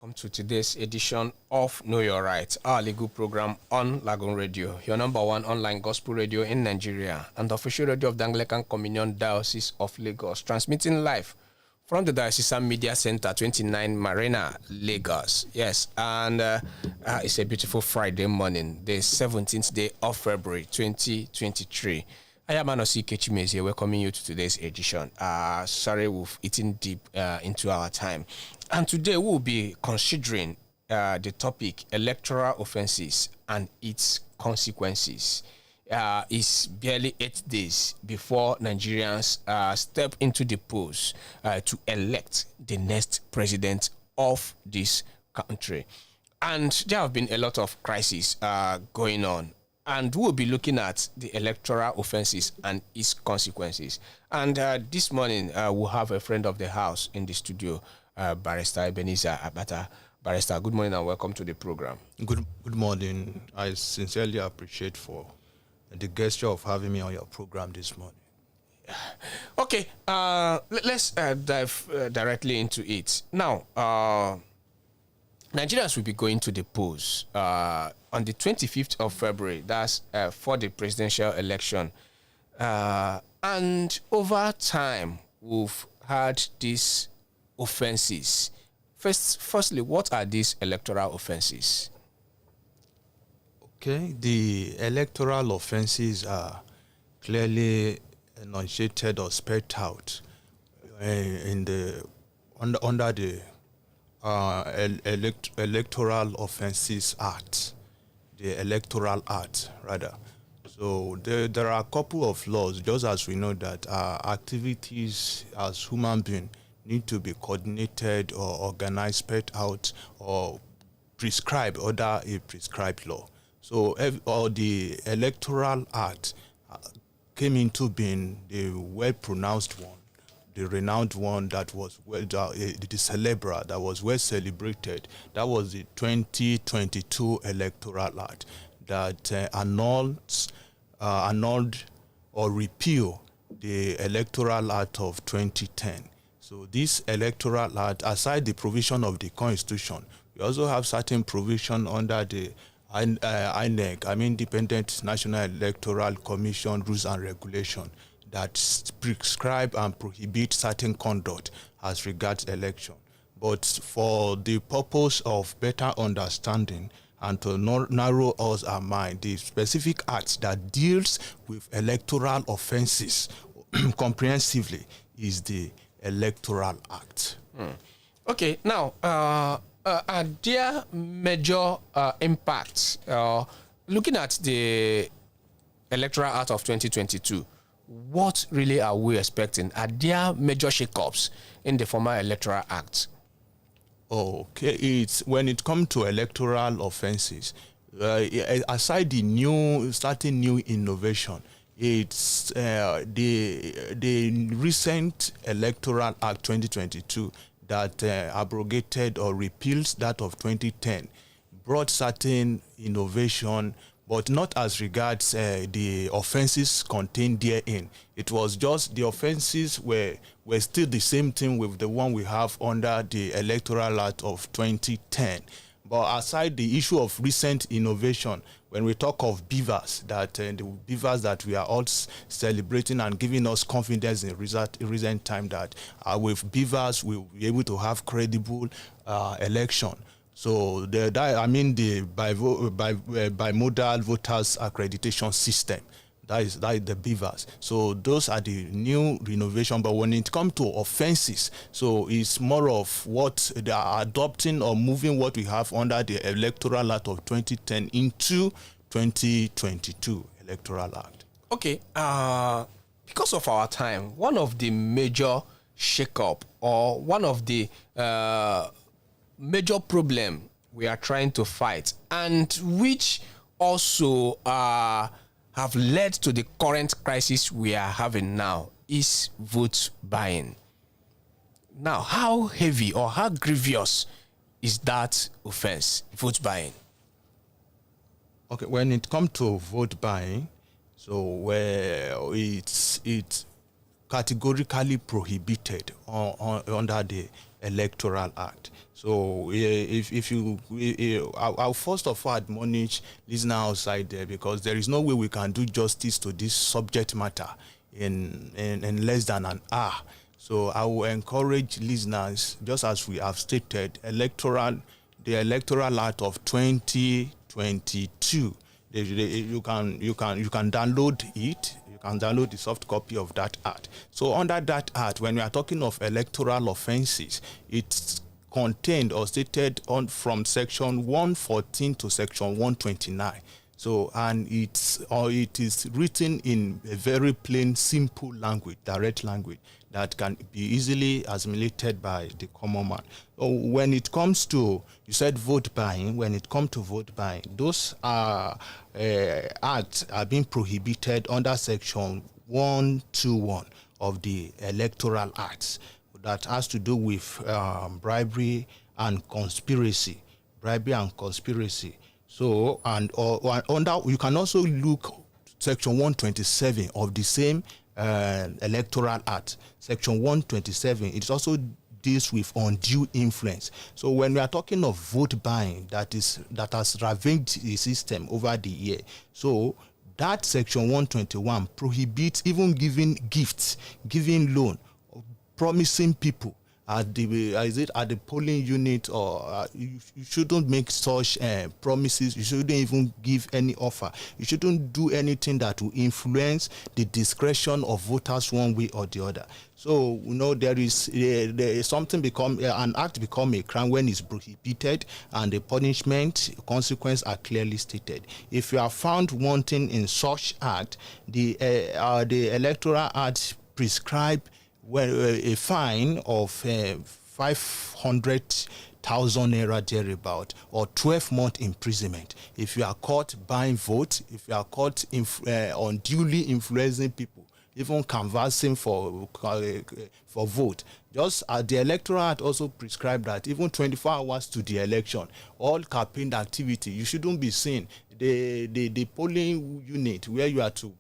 Welcome to today's edition of Know Your Rights, our legal program on Lagoon Radio, your number one online gospel radio in Nigeria and the official radio of the Anglican Diocese of Lagos, transmitting live from the Diocesan Media Center, 29 Marina, Lagos. Yes, and it's a beautiful Friday morning, the 17th day of February 2023. I am Anosi Kechimezi, welcoming you to today's edition. Sorry, we've eaten deep into our time. And today we'll be considering the topic electoral offenses and its consequences. It's barely 8 days before Nigerians step into the polls to elect the next president of this country. And there have been a lot of crises going on. And we'll be looking at the electoral offenses and its consequences. And this morning, we'll have a friend of the house in the studio, Barrister Ebenezer Abata. Barrister, good morning and welcome to the program. Good morning. I sincerely appreciate for the gesture of having me on your program this morning. Okay, let's dive directly into it. Now, Nigerians will be going to the polls on the 25th of February. That's for the presidential election. And over time, we've had these offenses. Firstly, what are these electoral offenses? Okay, the electoral offenses are clearly enunciated or spelled out in the under the Electoral Offences Act, the Electoral Act, rather. So there are a couple of laws, just as we know that our activities as human beings need to be coordinated or organized, spelled out, or prescribed under a prescribed law. So the Electoral Act came into being, the well-pronounced one, the renowned one that was the celebra that was well celebrated. That was the 2022 Electoral Act that annulled or repeal the Electoral Act of 2010. So this Electoral Act, aside the provision of the Constitution, we also have certain provision under the INEC, Independent National Electoral Commission rules and regulation, that prescribe and prohibit certain conduct as regards election. But for the purpose of better understanding and to narrow us our mind, the specific act that deals with electoral offenses comprehensively is the Electoral Act. Okay, now, are there major impacts? Looking at the Electoral Act of 2022, what really are we expecting? Are there major shakeups in the former Electoral Act? Okay, when it comes to electoral offenses, aside the starting new innovation, it's the recent Electoral Act 2022 that abrogated or repealed that of 2010 brought certain innovation, but not as regards the offenses contained therein. It was just the offenses were still the same thing with the one we have under the Electoral Act of 2010. But aside the issue of recent innovation, when we talk of beavers, that the beavers that we are all celebrating and giving us confidence in recent time that with beavers we'll be able to have credible election. So the bimodal voters accreditation system, that is the beavers. So those are the new renovation. But when it comes to offenses, so it's more of what they are adopting or moving what we have under the Electoral Act of 2010 into 2022 Electoral Act. Okay, because of our time, one of the major shake-up or one of the major problem we are trying to fight, and which also have led to the current crisis we are having now, is vote buying. Now, how heavy or how grievous is that offense, vote buying? Okay, when it comes to vote buying, so where categorically prohibited under the Electoral Act. So I'll first of all admonish listeners outside there, because there is no way we can do justice to this subject matter in less than an hour. So I will encourage listeners, just as we have stated, the Electoral Act of 2022. You can download it. You can download the soft copy of that act. So under that act, when we are talking of electoral offences, it's contained or stated from section 114 to section 129. So, and it is written in a very plain, simple language, direct language, that can be easily assimilated by the common man. So when it comes to, you said vote buying, when it comes to vote buying, those acts are being prohibited under section 121 of the Electoral Acts, that has to do with bribery and conspiracy. So, and under, you can also look section 127 of the same Electoral Act. Section 127, it also deals with undue influence. So when we are talking of vote buying that has ravaged the system over the year, so that section 121 prohibits even giving gifts, giving loan, promising people at the polling unit, or you shouldn't make such promises. You shouldn't even give any offer. You shouldn't do anything that will influence the discretion of voters one way or the other. So there is something an act become a crime when it's prohibited, and the punishment consequence are clearly stated. If you are found wanting in such act, the Electoral Act prescribe a fine of 500,000 naira thereabout, or 12-month imprisonment. If you are caught buying votes, if you are caught unduly influencing people, even canvassing for vote. Just as the Electoral Act also prescribed that even 24 hours to the election, all campaign activity, you shouldn't be seen. The polling unit where you are to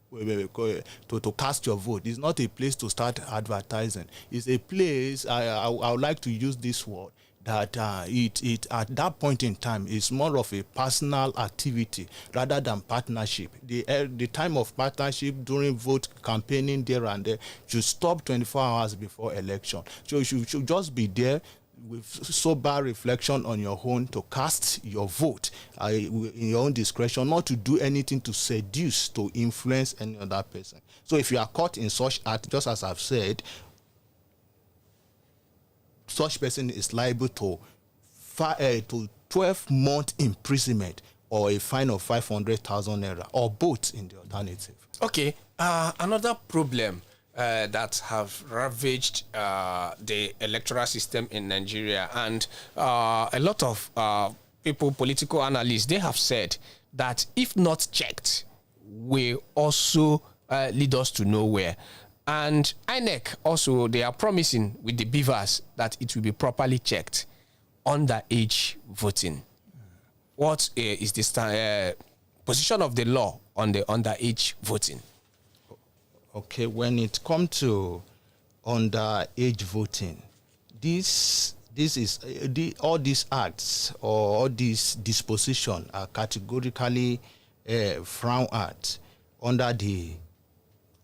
cast your vote is not a place to start advertising. It's a place, I would like to use this word, that it at that point in time is more of a personal activity rather than partnership. The time of partnership during vote campaigning there and there should stop 24 hours before election. So you should just be there with sober reflection on your own to cast your vote in your own discretion, not to do anything to seduce, to influence any other person. So if you are caught in such act, just as I've said, such person is liable to 12-month imprisonment or a fine of 500,000 naira, or both in the alternative. Okay, another problem that have ravaged the electoral system in Nigeria, and a lot of people, political analysts, they have said that if not checked, will also lead us to nowhere. And INEC also, they are promising with the beavers that it will be properly checked. Underage voting. What is the position of the law on the underage voting? Okay, when it comes to underage voting, this is all these acts or all these dispositions are categorically frowned at under the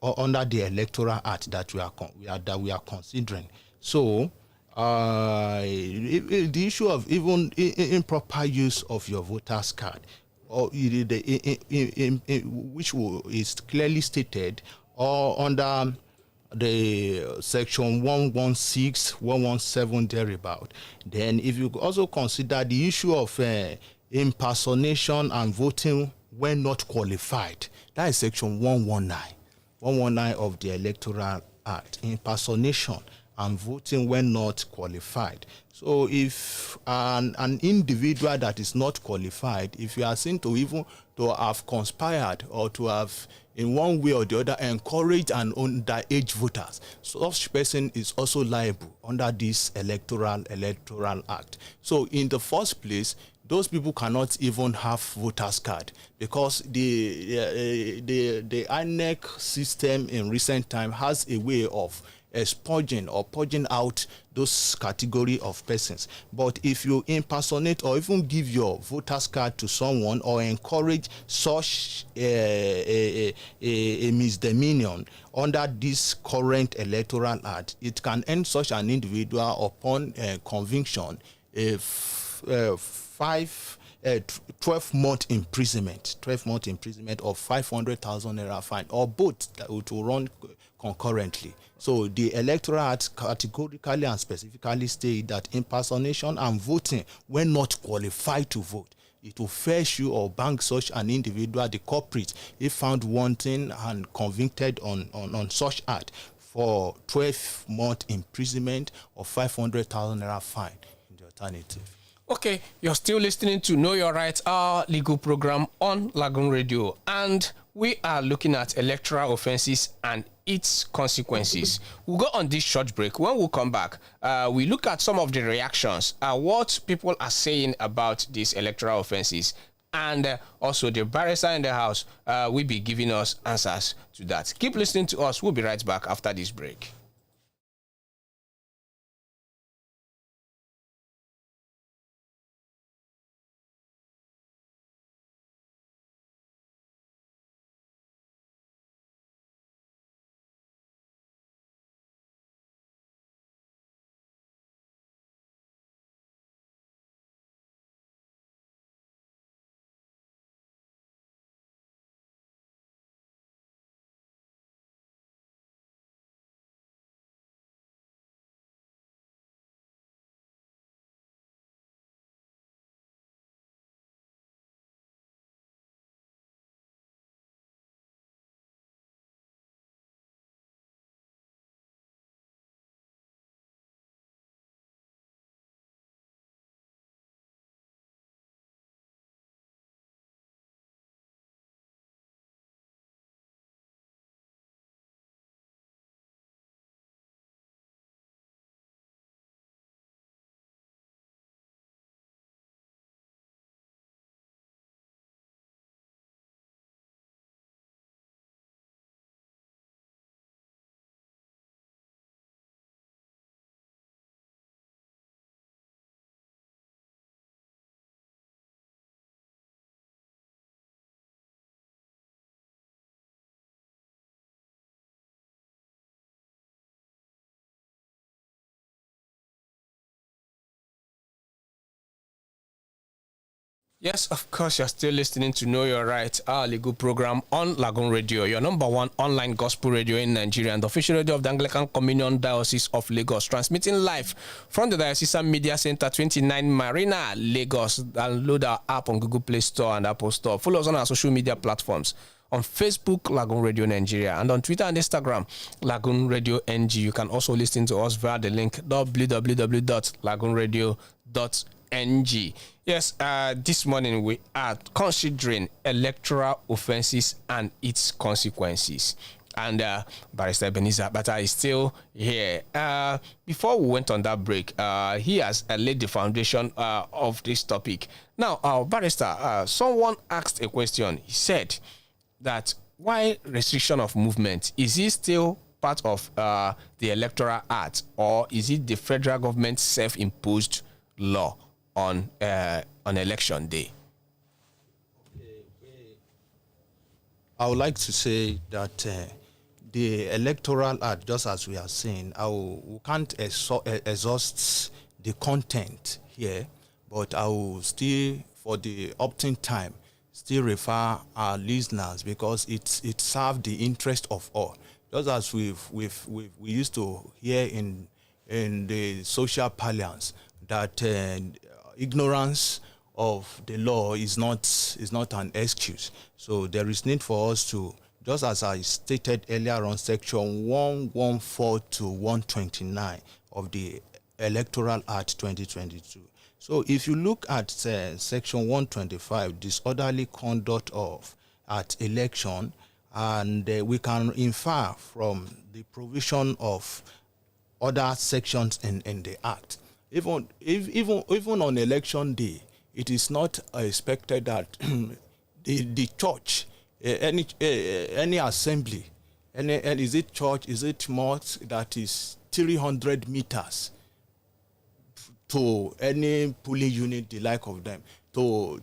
Electoral Act that we are considering. So the issue of even improper use of your voter's card, or which is clearly stated, or under the section 116, 117 thereabout. Then if you also consider the issue of impersonation and voting when not qualified, that is section 119 of the Electoral Act, impersonation and voting when not qualified. So if an individual that is not qualified, if you are seen to have conspired or to have in one way or the other encouraged an underage voters, such person is also liable under this Electoral Act. So in the first place, those people cannot even have voters card because the INEC system in recent time has a way of expurging or purging out those category of persons. But if you impersonate or even give your voters card to someone or encourage such a misdemeanor under this current electoral act, it can end such an individual upon conviction if 12-month imprisonment, 12-month imprisonment or 500,000 naira fine, or both that will run concurrently. So the Electoral Act categorically and specifically state that impersonation and voting, when not qualified to vote, it will fetch you or bang such an individual, the culprit, if found wanting and convicted on such act, for 12-month imprisonment or 500,000 naira fine in the alternative. Okay, you're still listening to Know Your Rights, our legal program on Lagoon Radio, and we are looking at electoral offenses and its consequences. We'll go on this short break. When we come back, we look at some of the reactions, what people are saying about these electoral offenses, and also the barrister in the house will be giving us answers to that. Keep listening to us. We'll be right back after this break. Yes, of course, you're still listening to Know Your Rights, our legal program on Lagoon Radio, your number one online gospel radio in Nigeria and the official radio of the Anglican Communion Diocese of Lagos, transmitting live from the Diocesan Media Center, 29 Marina, Lagos. Download our app on Google Play Store and Apple Store. Follow us on our social media platforms. On Facebook, Lagoon Radio Nigeria, and on Twitter and Instagram, Lagoonradio.Ng. You can also listen to us via the link www.LagoonRadio.Ng. Yes, this morning we are considering electoral offenses and its consequences. And Barrister Ebenezer Bata is still here. Before we went on that break, he has laid the foundation of this topic. Now, Barrister, someone asked a question. He said that why restriction of movement? Is it still part of the Electoral Act, or is it the federal government's self-imposed law on election day? I would like to say that the Electoral Act, just as we are saying, we can't exhaust the content here, but I will still, for the opting time, still refer our listeners because it serves the interest of all. Just as we used to hear in the social parlance that ignorance of the law is not an excuse. So there is need for us to, just as I stated earlier on, section 114 to 129 of the Electoral Act 2022. So if you look at section 125, disorderly conduct at election, and we can infer from the provision of other sections in the Act. Even on election day, it is not expected that the church, any assembly, and is it church, is it mosque that is 300 meters to any polling unit, the like of them, to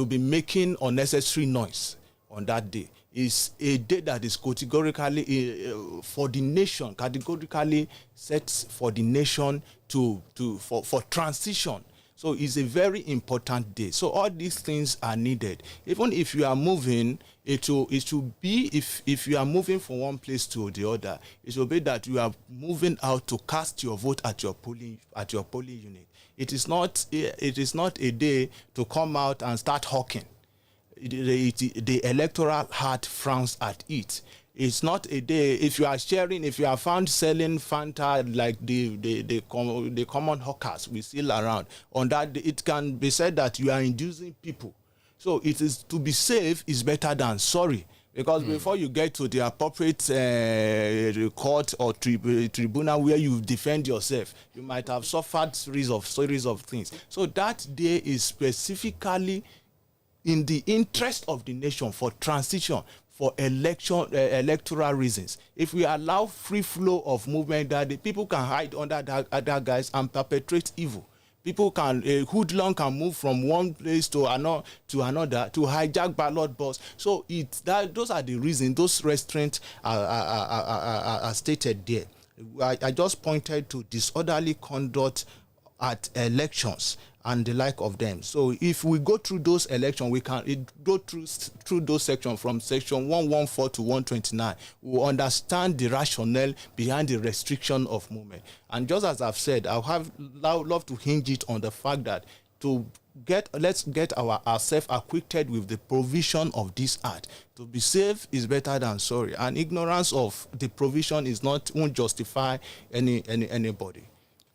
be making unnecessary noise on that day is a day that is categorically for the nation, categorically set for the nation for transition. So it's a very important day. So all these things are needed. Even if you are moving, it will be, if you are moving from one place to the other, it will be that you are moving out to cast your vote at your polling unit. It is not a day to come out and start hawking. The electoral heart frowns at it. It's not a day, if you are found selling Fanta like the common hawkers we see around, on that day, it can be said that you are inducing people. So it is, to be safe is better than sorry. Because before you get to the appropriate court or tribunal where you defend yourself, you might have suffered series of things. So that day is specifically in the interest of the nation, for transition, for electoral reasons. If we allow free flow of movement, that the people can hide under other guys and perpetrate evil. People can, a hoodlum can move from one place to another to hijack ballot box. So those are the reasons, those restraints are stated there. I just pointed to disorderly conduct at elections and the like of them. So if we go through those elections, we can go through those sections from section 114 to 129. We will understand the rationale behind the restriction of movement. And just as I've said, I love to hinge it on the fact that let's get ourselves acquainted with the provision of this act. To be safe is better than sorry, and ignorance of the provision won't justify anybody.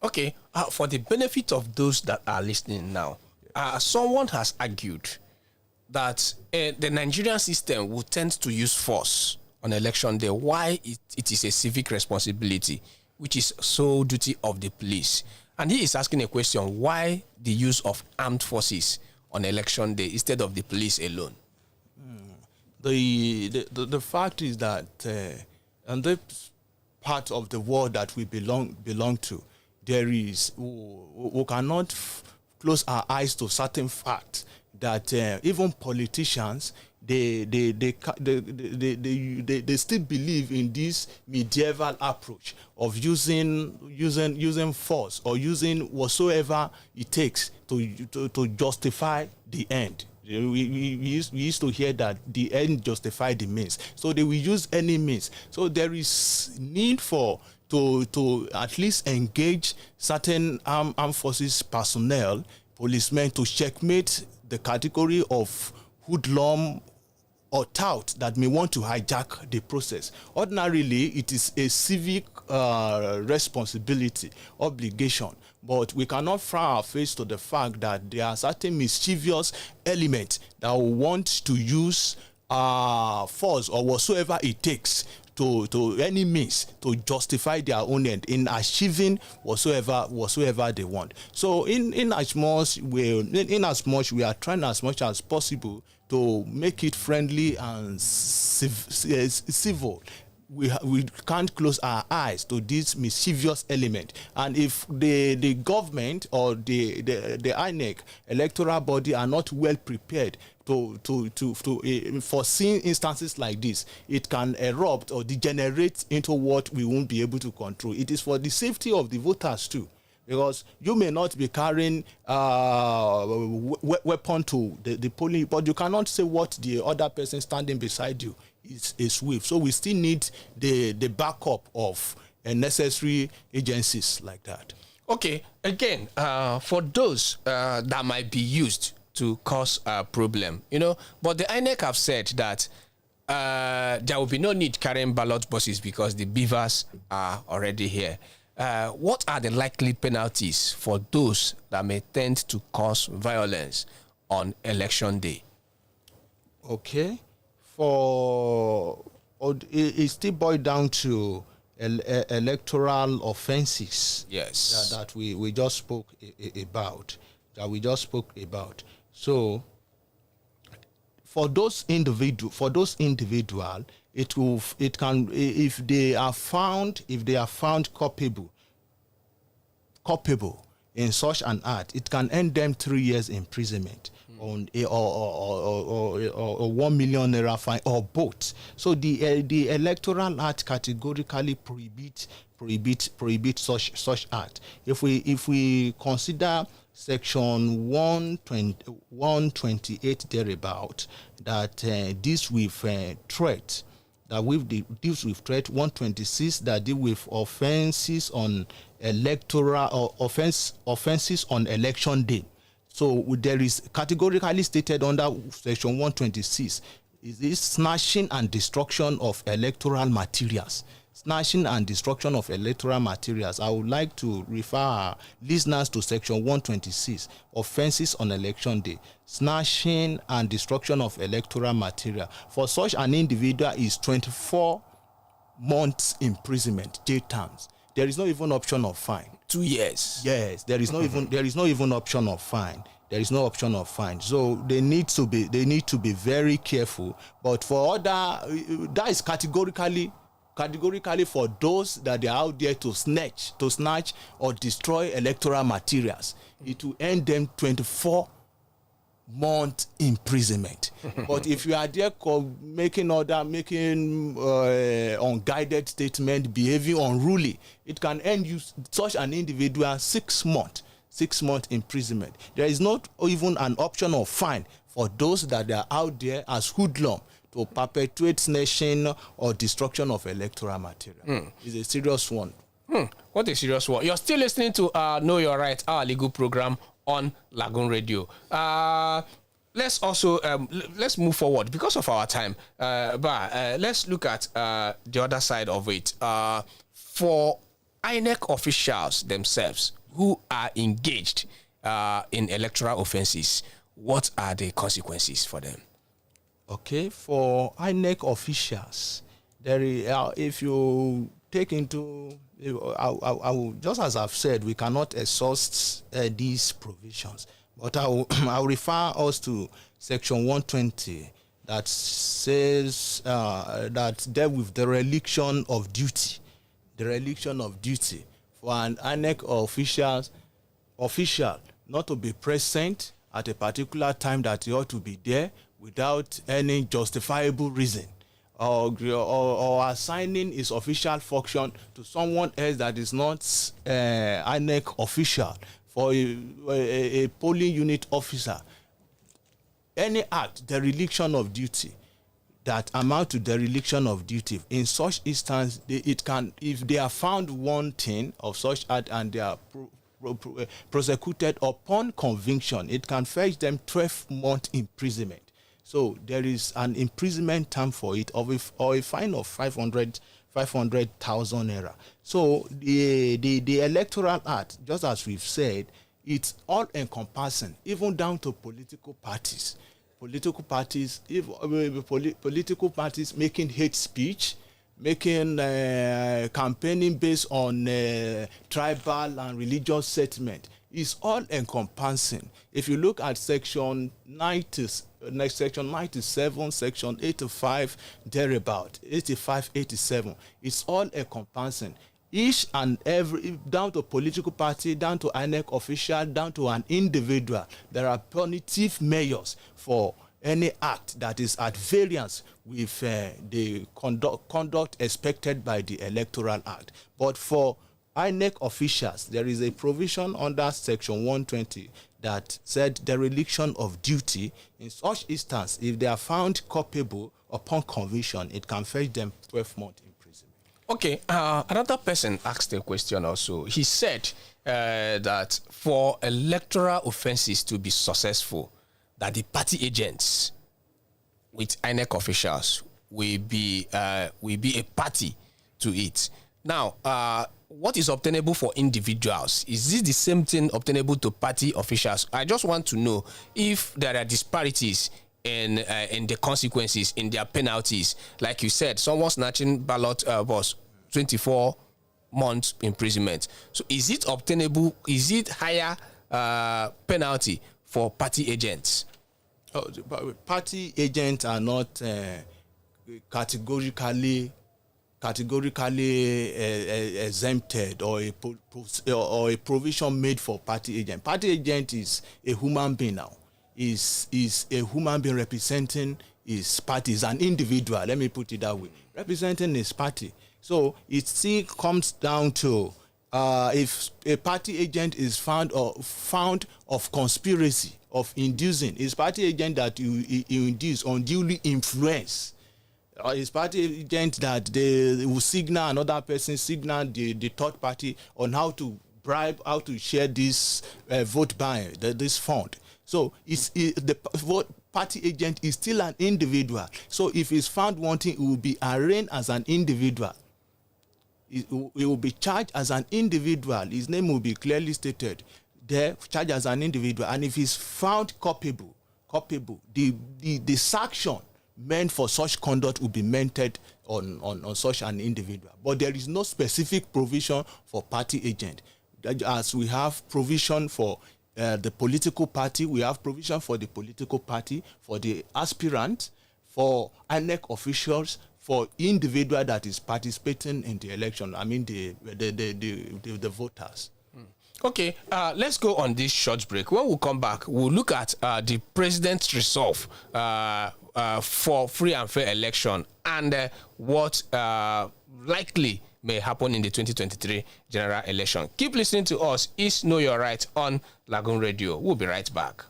Okay, for the benefit of those that are listening now, someone has argued that the Nigerian system will tend to use force on election day, why it is a civic responsibility, which is sole duty of the police. And he is asking a question, why the use of armed forces on election day instead of the police alone? The fact is that and the part of the world that we belong to, we cannot close our eyes to certain facts that even politicians they still believe in this medieval approach of using force or using whatsoever it takes to justify the end. We used to hear that the end justify the means, so they will use any means. So there is need to at least engage certain armed forces personnel, policemen, to checkmate the category of hoodlum or tout that may want to hijack the process. Ordinarily, it is a civic responsibility, obligation, but we cannot frown our face to the fact that there are certain mischievous elements that want to use force or whatsoever it takes to any means to justify their own end in achieving whatsoever they want. So in as much we are trying as much as possible to make it friendly and civil. We can't close our eyes to this mischievous element. And if the government or the INEC electoral body are not well prepared to foresee instances like this, it can erupt or degenerate into what we won't be able to control. It is for the safety of the voters too, because you may not be carrying weapon to the polling, but you cannot say what the other person standing beside you is with. So we still need the backup of necessary agencies like that. Okay, again, for those that might be used to cause a problem, but the INEC have said that there will be no need carrying ballot boxes because the beavers are already here. What are the likely penalties for those that may tend to cause violence on election day? Okay, it still boils down to electoral offenses. Yes. That we just spoke about. So for those individual, it can, if they are found culpable in such an act, it can end them 3 years imprisonment on or 1 million naira fine, or both. So the Electoral Act categorically prohibit such act. If we consider Section 128 thereabout, that deals with threat. Deals with threat. 126 that deal with offenses on electoral or offenses on election day. So there is categorically stated under Section 126 is this snatching and destruction of electoral materials. Snatching and destruction of electoral materials. I would like to refer our listeners to Section 126, offenses on election day. Snatching and destruction of electoral material. For such an individual is 24 months imprisonment, jail terms. There is no even option of fine. 2 years. Yes, there is no even option of fine. There is no option of fine. So they need to be very careful. But for other, that is categorically for those that are out there to snatch or destroy electoral materials. It will end them 24 month imprisonment. But if you are there making unguided statement, behaving unruly, it can end you, such an individual, 6 months imprisonment. There is not even an option of fine for those that are out there as hoodlum to perpetuate snatching or destruction of electoral material. It's a serious one. What a serious one. You're still listening to Know Your Right, our legal program on Lagoon Radio. Let's also let's move forward because of our time. But let's look at the other side of it. For INEC officials themselves who are engaged in electoral offenses, what are the consequences for them? Okay, for INEC officials, there is, if you take into, I will, just as I've said, we cannot exhaust these provisions, but I'll refer us to Section 120 that says that deal with the dereliction of duty. Dereliction of duty for an INEC official not to be present at a particular time that he ought to be there without any justifiable reason, or assigning his official function to someone else that is not INEC official, for a polling unit officer. Any act, dereliction of duty, that amount to dereliction of duty. In such instance, it can, if they are found wanting of such act and they are prosecuted upon conviction, it can fetch them 12-month imprisonment. So there is an imprisonment term for it, or a fine of 500,000 naira. So the Electoral Act, just as we've said, it's all encompassing, even down to political parties. Political parties making hate speech, making campaigning based on tribal and religious sentiment, is all encompassing. If you look at Section 97, Section 85, thereabout, 85, 87, it's all encompassing. Each and every, down to political party, down to INEC official, down to an individual, there are punitive measures for any act that is at variance with the conduct expected by the Electoral Act. But for INEC officials, there is a provision under Section 120 that said dereliction of duty. In such instance, if they are found culpable upon conviction, it can fetch them 12 months imprisonment. Okay, another person asked a question also. He said that for electoral offenses to be successful, that the party agents with INEC officials will be a party to it. Now, what is obtainable for individuals? Is this the same thing obtainable to party officials? I just want to know if there are disparities in the consequences, in their penalties. Like you said, someone snatching ballot box 24 months imprisonment. So is it obtainable? Is it higher penalty for party agents? Party agents are not categorically exempted or a provision made for party agent. Party agent is a human being now. Is a human being representing his party, is an individual. Let me put it that way, representing his party. So it still comes down to if a party agent is found of conspiracy, of inducing, his party agent that you induce, unduly influence, his party agent that they will signal another person, signal the third party on how to bribe, how to share this vote buying, this fund. So the party agent is still an individual. So if he's found wanting, he will be arraigned as an individual. He will be charged as an individual. His name will be clearly stated there, charged as an individual. And if he's found culpable, the sanction meant for such conduct will be meted on such an individual. But there is no specific provision for party agent. As we have provision for the political party, we have provision for the political party, for the aspirant, for INEC officials, for individual that is participating in the election. I mean the voters. Okay, let's go on this short break. When we come back, we'll look at the president's resolve for free and fair election and what likely may happen in the 2023 general election. Keep listening to us. It's Know Your Right on Lagoon Radio. We'll be right back.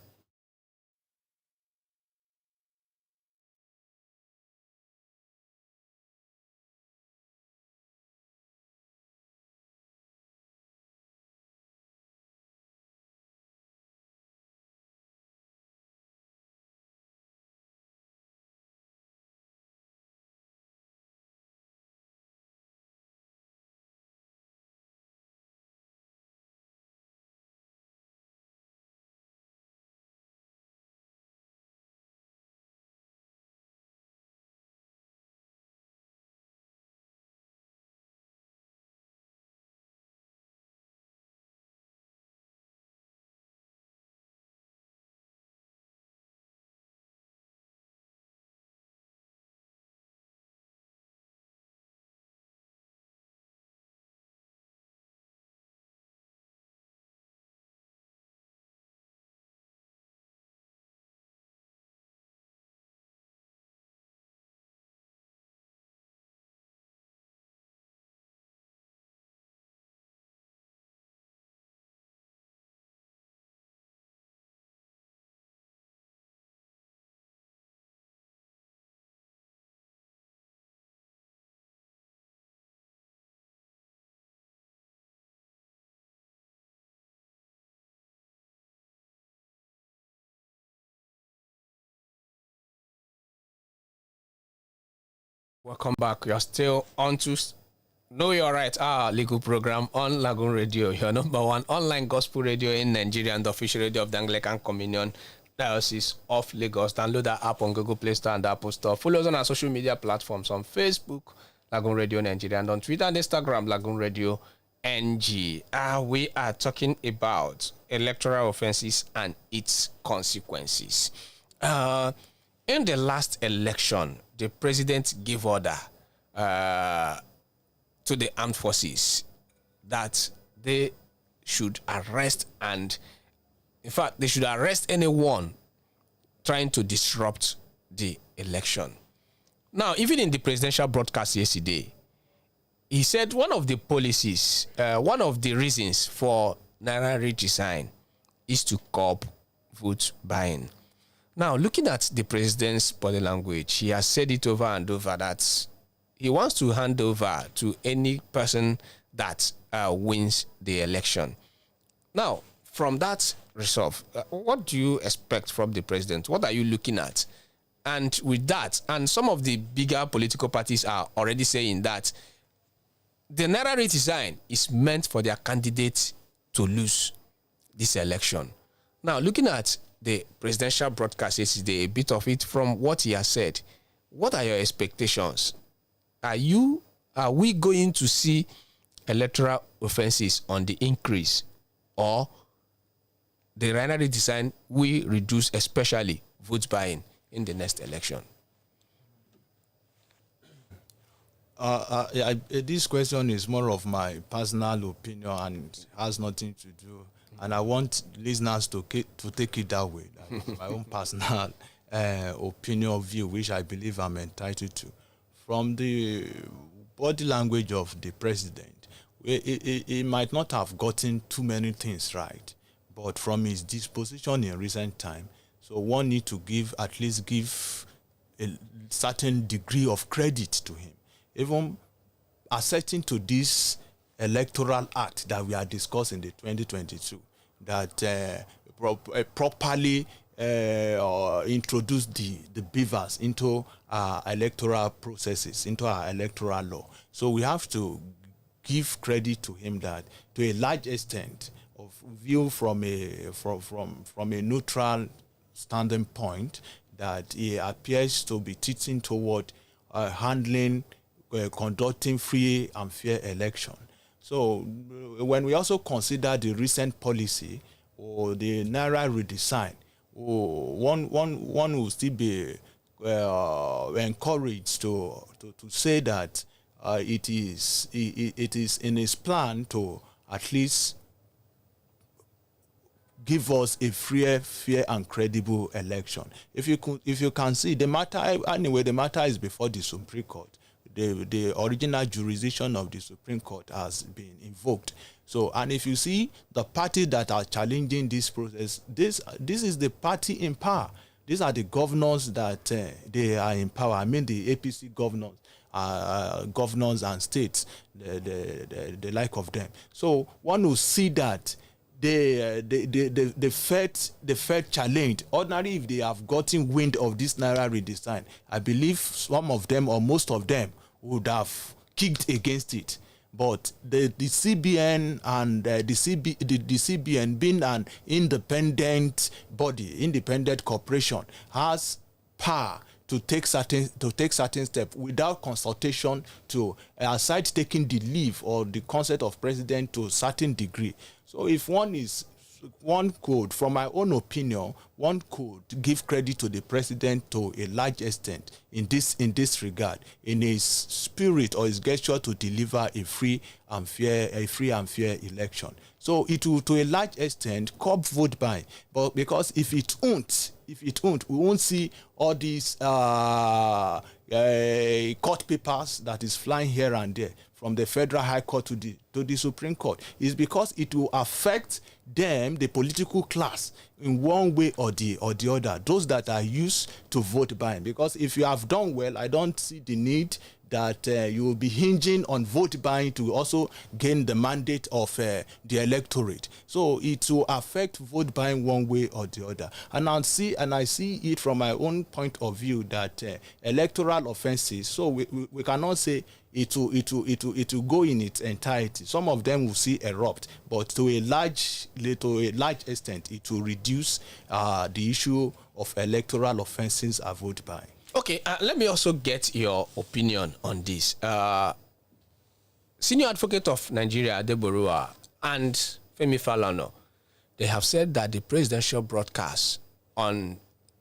Welcome back. You're still on to Know Your Right, our legal program on Lagoon Radio, your number one online gospel radio in Nigeria and the official radio of the Anglican Communion Diocese of Lagos. Download the app on Google Play Store and Apple Store. Follow us on our social media platforms on Facebook, Lagoon Radio Nigeria, and on Twitter and Instagram, Lagoonradio.Ng. We are talking about electoral offenses and its consequences. In the last election, the president gave order to the armed forces that they should arrest and, in fact, they should arrest anyone trying to disrupt the election. Now, even in the presidential broadcast yesterday, he said one of the policies, one of the reasons for Naira redesign is to curb vote buying. Now, looking at the president's body language, he has said it over and over that he wants to hand over to any person that wins the election. Now, from that resolve, what do you expect from the president? What are you looking at? And with that, and some of the bigger political parties are already saying that the Naira redesign is meant for their candidates to lose this election. Now, looking at the presidential broadcast yesterday, a bit of it from what he has said, what are your expectations? Are you are we going to see electoral offenses on the increase, or the Naira redesign will reduce, especially vote buying in the next election? This question is more of my personal opinion and has nothing to do. And I want listeners to take it that way. That is my own personal opinion or view, which I believe I'm entitled to. From the body language of the president, he might not have gotten too many things right, but from his disposition in recent time, so one need to at least give a certain degree of credit to him. Even asserting to this electoral act that we are discussing in the 2022, that properly introduce the beavers into our electoral processes, into our electoral law. So we have to give credit to him that, to a large extent, of view from a neutral standing point, that he appears to be teaching toward conducting free and fair election. So when we also consider the recent policy or the Naira redesign, one will still be encouraged to say that it is in his plan to at least give us a fair and credible election. If you can see, the matter is before the Supreme Court. The original jurisdiction of the Supreme Court has been invoked. So, and if you see the parties that are challenging this process, this is the party in power. These are the governors that they are in power. I mean, the APC governors and states, the like of them. So one will see that the Fed challenge. Ordinarily, if they have gotten wind of this Naira redesign, I believe some of them or most of them would have kicked against it. But the CBN and the CBN, being an independent body, independent corporation, has power to take certain steps without consultation, to aside taking the leave or the consent of president to a certain degree. So if one could, from my own opinion, one could give credit to the president to a large extent in this regard, in his spirit or his gesture to deliver a free and fair election. So it will, to a large extent, curb vote buying. But because if it won't, we won't see all these court papers that is flying here and there, from the Federal High Court to the Supreme Court. Is because it will affect them, the political class, in one way or the other, those that are used to vote buying. Because if you have done well, I don't see the need that you will be hinging on vote buying to also gain the mandate of the electorate. So it will affect vote buying one way or the other. And I see it from my own point of view that electoral offenses, so we cannot say it will go in its entirety. Some of them will see erupt, but to a large extent, it will reduce the issue of electoral offenses and vote buying. Okay, let me also get your opinion on this. Senior Advocate of Nigeria, Deborah, and Femi Falana, they have said that the presidential broadcast on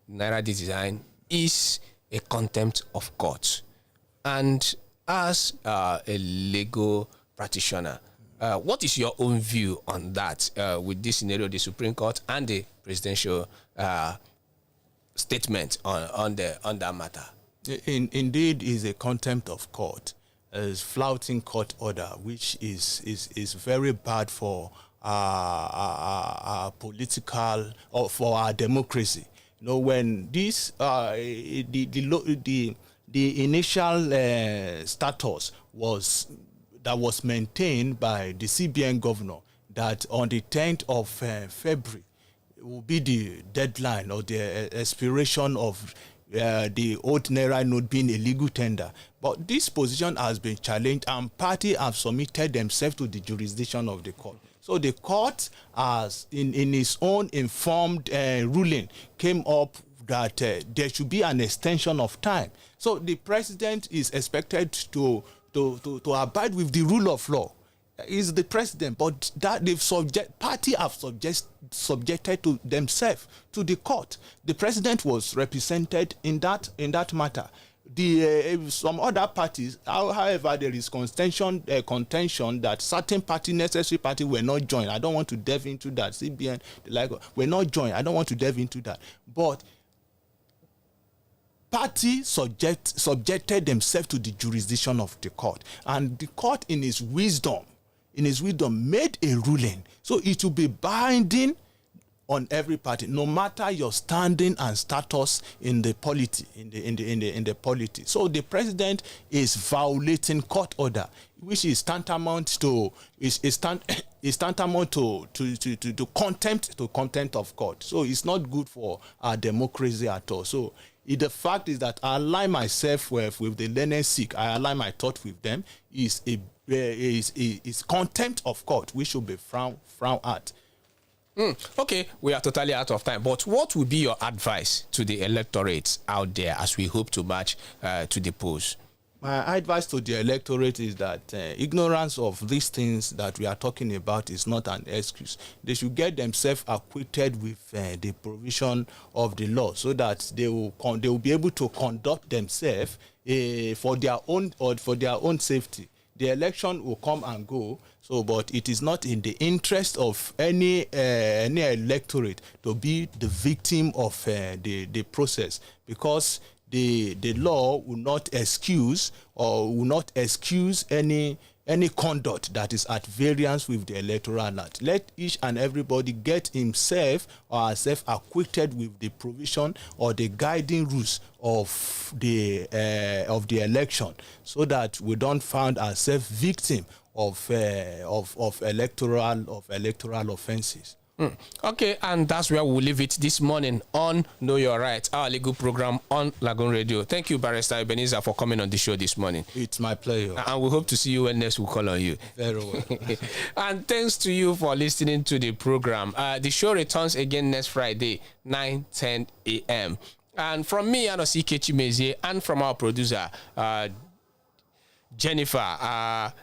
Naira design is a contempt of court. And as a legal practitioner, what is your own view on that with this scenario, the Supreme Court and the presidential statement on that matter? Indeed, is a contempt of court, is flouting court order, which is very bad for our political or for our democracy. You know, when this the initial status was maintained by the CBN governor, that on the 10th of February will be the deadline or the expiration of the old Naira note being a legal tender. But this position has been challenged, and parties have submitted themselves to the jurisdiction of the court. So the court, has, in its own informed ruling, came up that there should be an extension of time. So the president is expected to to abide with the rule of law is the president, but that party have subjected to themselves to the court. The president was represented in that matter. Some other parties, however, there is contention that certain necessary party were not joined. I don't want to delve into that. CBN, were not joined. I don't want to delve into that. But party subjected themselves to the jurisdiction of the court, and the court, in its wisdom, made a ruling. So it will be binding on every party, no matter your standing and status in the polity, in the polity. So the president is violating court order, which is tantamount to contempt of court. So it's not good for our democracy at all. So the fact is that I align myself with the learned Sikh. I align my thought with them. Is contempt of court, which should be frowned at. Okay, we are totally out of time. But what would be your advice to the electorates out there as we hope to march to the polls? My advice to the electorate is that ignorance of these things that we are talking about is not an excuse. They should get themselves acquainted with the provision of the law, so that they will be able to conduct themselves for their own safety. The election will come and go, but it is not in the interest of any electorate to be the victim of the process, because the law will not excuse any conduct that is at variance with the electoral act. Let each and everybody get himself or herself acquainted with the provision or the guiding rules of the election, so that we don't find ourselves victim of electoral offenses. Okay, and that's where we'll leave it this morning on Know Your Rights, our legal program on Lagoon Radio. Thank you, Barrister Ebenezer, for coming on the show this morning. It's my pleasure. And we hope to see you when next we'll call on you. Very well. And thanks to you for listening to the program. The show returns again next Friday, 9:10 a.m. And from me, Anosi Kechimeze, and from our producer, Jennifer,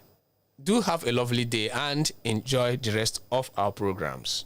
do have a lovely day and enjoy the rest of our programs.